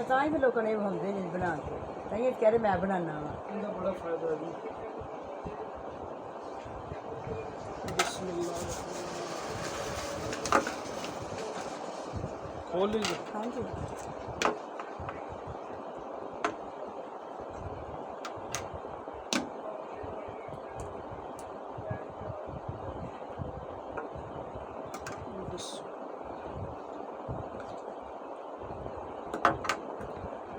ਅੱਛਾ ਤਾਂ ਹੀ ਫਿਰ ਲੋਕਾਂ ਨੇ ਹੁੰਦੇ ਨਹੀਂ ਬਣਾ ਕੇ ਤਾਂ ਹੀ ਕਹਿ ਰਹੇ ਮੈਂ ਬਣਾਉਣਾ ਵਾ ਇਹਦਾ ਬੜਾ ਫਾਇਦਾ ਹੈ ਜੀ। ਬਿਸਮਿल्लाह खोल लीजिए। ਹਾਂਜੀ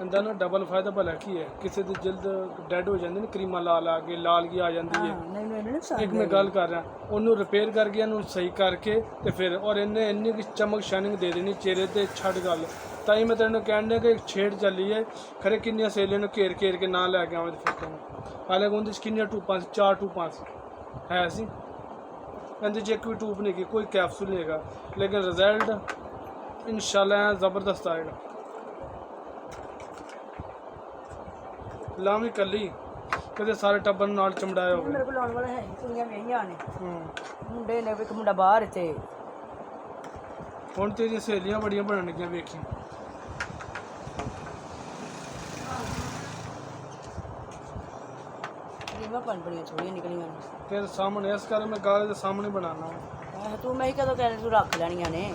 ਇਹਦਾ ਨਾ ਡਬਲ ਫਾਇਦਾ ਭਲਾ ਕੀ ਹੈ, ਕਿਸੇ ਦੀ ਜਲਦ ਡੈਡ ਹੋ ਜਾਂਦੀ ਨਾ ਕਰੀਮਾਂ ਲਾ ਲਾ ਕੇ ਲਾਲਗੀ ਆ ਜਾਂਦੀ ਹਾਂ ਹੈ। ਨਹੀਂ ਮੈਨੂੰ ਨੁਕਸਾਨ ਇੱਕ ਮੈਂ ਗੱਲ ਕਰ ਰਿਹਾ, ਉਹਨੂੰ ਰਿਪੇਅਰ ਕਰਕੇ ਇਹਨੂੰ ਸਹੀ ਕਰਕੇ ਤੇ ਫਿਰ ਔਰ ਇਹਨੇ ਇੰਨੀ ਕੁ ਚਮਕ ਸ਼ਾਈਨਿੰਗ ਦੇ ਦੇਣੀ ਚਿਹਰੇ ਤੇ, ਛੱਡ ਗੱਲ। ਤਾਂ ਹੀ ਮੈਂ ਤੈਨੂੰ ਕਹਿਣ ਡਿਆ ਕਿ ਛੇੜ ਚੱਲੀ ਹੈ ਖਰੇ ਕਿੰਨੀਆਂ ਸਹੇਲੀਆਂ ਨੂੰ ਘੇਰ ਘੇਰ ਕੇ ਨਾ ਲੈ ਕੇ ਆਵੇਂ ਫਿਰ ਤੈਨੂੰ ਹਾਲਾਂਕਿ ਉਹਦੇ 'ਚ ਕਿੰਨੀਆਂ ਟੂਪਾਂ ਸੀ, 4 ਟੂਪਾਂ ਹੈ ਸੀ। ਇਹਦੇ 'ਚ ਇੱਕ ਵੀ ਟੂਪ ਨਹੀਂ ਹੈਗੀ, ਕੋਈ ਕੈਪਸੂਲ ਨਹੀਂ ਹੈਗਾ, ਲੇਕਿਨ ਰਿਜ਼ਲਟ ਇਨਸ਼ਾਅੱਲਾ ਜ਼ਬਰਦਸਤ ਆਏਗਾ। ਲਾਵੀਂ ਕੱਲੀ ਕਦੇ ਸਾਰੇ ਟੱਬਰ ਨਾਲ ਚਮੜਾਇਆ ਹੋਵੇ। ਮੇਰੇ ਕੋਲ ਆਉਣ ਵਾਲਾ ਹੈ ਨੀ, ਕੁੜੀਆਂ ਵਿਆਹੀਆਂ ਨੇ ਮੁੰਡੇ ਨੇ ਇੱਕ ਮੁੰਡਾ ਬਾਹਰ ਤੇ ਹੁਣ ਤੇਰੀਆਂ ਸਹੇਲੀਆਂ ਬੜੀਆਂ ਬਣਨ ਲੱਗੀਆਂ ਵੇਖੀ। ਰੀਮਾਂ ਬੜੀਆਂ ਥੋੜੀਆਂ ਨਿਕਲੀਆਂ ਨੇ ਤੇਰੇ ਸਾਹਮਣੇ ਇਸ ਕਰ ਮੈਂ ਗਾਲੇ ਦੇ ਸਾਹਮਣੇ ਬਣਾਣਾ ਤੂੰ ਮੈਂ ਹੀ ਕਦੋਂ ਕਹਿ ਤੂੰ ਰੱਖ ਲੈਣੀਆਂ ਨੇ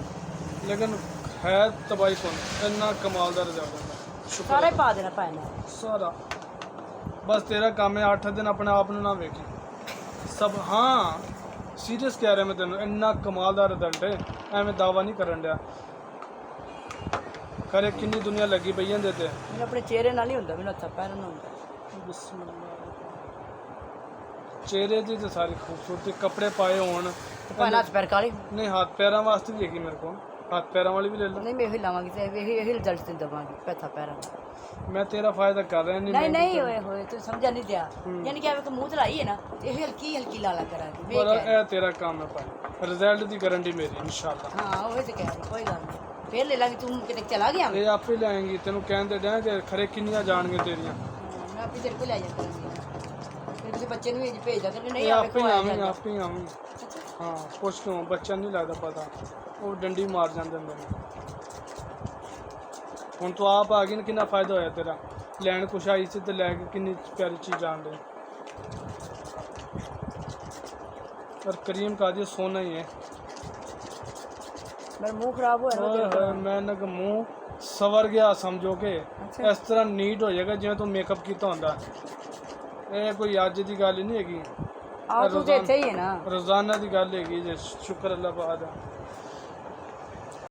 ਲੇਕਿਨ ਹੈ ਤਬਾਈ ਕੋਲ ਇੰਨਾ ਕਮਾਲ ਦਾ ਰਿਜ਼ਲਟ ਹੈ। ਸਾਰਾ ਹੀ ਪਾ ਦੇਣਾ ਪੈਣਾ ਸਾਰਾ ਬਸ ਤੇਰਾ ਕੰਮ ਹੈ 8 ਦਿਨ ਆਪਣੇ ਆਪ ਨੂੰ ਨਾ ਵੇਖੀ ਸਭ। ਹਾਂ ਸੀਰੀਅਸ ਕਹਿ ਰਿਹਾ ਮੈਂ ਤੈਨੂੰ, ਇੰਨਾ ਕਮਾਲ ਦਾ ਰਿਜ਼ਲਟ ਹੈ, ਐਵੇਂ ਦਾਵਾ ਨਹੀਂ ਕਰਨ ਡਿਆ। ਖਰੇ ਕਿੰਨੀ ਦੁਨੀਆ ਲੱਗੀ ਪਈ ਜਾਂਦੇ ਤੇ ਮੈਨੂੰ ਆਪਣੇ ਚਿਹਰੇ ਨਾਲ ਨਹੀਂ ਹੁੰਦਾ, ਮੈਨੂੰ ਹੱਥਾਂ ਪੈਰਾਂ ਨਾਲ ਹੁੰਦਾ। ਬਿਸਮਿਲ੍ਲਾ ਚਿਹਰੇ ਦੀ ਤਾਂ ਸਾਰੀ ਖੂਬਸੂਰਤੀ, ਕੱਪੜੇ ਪਾਏ ਹੋਣ ਪਾਣਾ ਹੱਥ ਪੈਰ ਕਾਲੇ ਨਹੀਂ, ਹੱਥ ਪੈਰਾਂ ਵਾਸਤੇ ਵੀ ਹੈਗੀ ਮੇਰੇ ਕੋਲ, ਹੱਥ ਪੈਰਾਂ ਵਾਲੀ ਵੀ ਲੈ ਲਓ। ਨਹੀਂ ਮੈਂ ਇਹੀ ਲਾਵਾਂਗੀ ਤੇ ਇਹੀ ਰਿਜ਼ਲਟ ਤੇ ਦਵਾਂਗੀ ਹੱਥਾਂ ਪੈਰਾਂ ਨਾਲ। ਮੈਂ ਤੇਰਾ ਫਾਇਦਾ ਕਰ ਰਿਹਾ ਨਹੀਂ ਨਹੀਂ ਹੋਏ ਤੂੰ ਸਮਝਾ ਨਹੀਂ ਦਿਆ, ਯਾਨੀ ਕਿ ਐਵੇਂ ਮੂੰਹ ਤੇ ਲਾਈ ਹੈ ਨਾ ਤੇ ਇਹ ਹਲਕੀ ਹਲਕੀ ਲਾਲਾ ਕਰਾਂਗੀ ਪਰ ਇਹ ਤੇਰਾ ਕੰਮ ਹੈ ਭਾਈ, ਰਿਜ਼ਲਟ ਦੀ ਗਾਰੰਟੀ ਮੇਰੀ ਇਨਸ਼ਾਅੱਲਾ। ਹਾਂ ਉਹ ਤੇ ਕਹਿ ਰਹੀ, ਕੋਈ ਗੱਲ ਨਹੀਂ ਫੇਰ ਲੈ ਲਾਂਗੀ। ਤੂੰ ਕਿਤੇ ਚਲਾ ਗਿਆ ਇਹ ਆਪੇ ਲਿਆਏਂਗੀ, ਤੈਨੂੰ ਕਹਿੰਦੇ ਡਿਆ ਕਿ ਖਰੇ ਕਿੰਨੀਆਂ ਜਾਣਗੇ ਤੇਰੀਆਂ। ਮੈਂ ਆਪੇ ਤੇਰੇ ਕੋਲ ਲੈ ਜਾ ਕਰਾਂਗੀ, ਫਿਰ ਕਿਸੇ ਬੱਚੇ ਨੂੰ ਵੀ ਭੇਜ ਦਾਂਗੇ ਨਹੀਂ ਇਹ ਆਵੇ ਆਪੇ ਕੋਈ ਆਵੀਂ ਆਪੇ ਹੀ ਆਵੀਂ। ਹਾਂ ਪੁੱਛ ਲਓ, ਬੱਚਾ ਨਹੀਂ ਲੱਗਦਾ ਪਤਾ, ਉਹ ਡੰਡੀ ਮਾਰ ਜਾਂਦੇ ਮੈਨੂੰ। ਹੁਣ ਤੂੰ ਆਪ ਆ ਗਈ ਨਾ, ਕਿੰਨਾ ਫਾਇਦਾ ਹੋਇਆ ਤੇਰਾ। ਲੈਣ ਕੁਛ ਆਈ ਸੀ ਤੇ ਲੈ ਕੇ ਕਿੰਨੀ ਪਿਆਰੀ ਚੀਜ਼ ਆਣ ਦੇ। और करीम का दिया सोना ही है। मेरा मुंह खराब हुआ मैं मुंह सवर गया समझो के। अच्छा। इस तरह नीट हो जाएगा जिवें तू मेकअप किया होंदा। ये कोई अज की गल नहीं हैगी, रोजाना की गल हैगी। शुक्र अल्लाह पाक दा।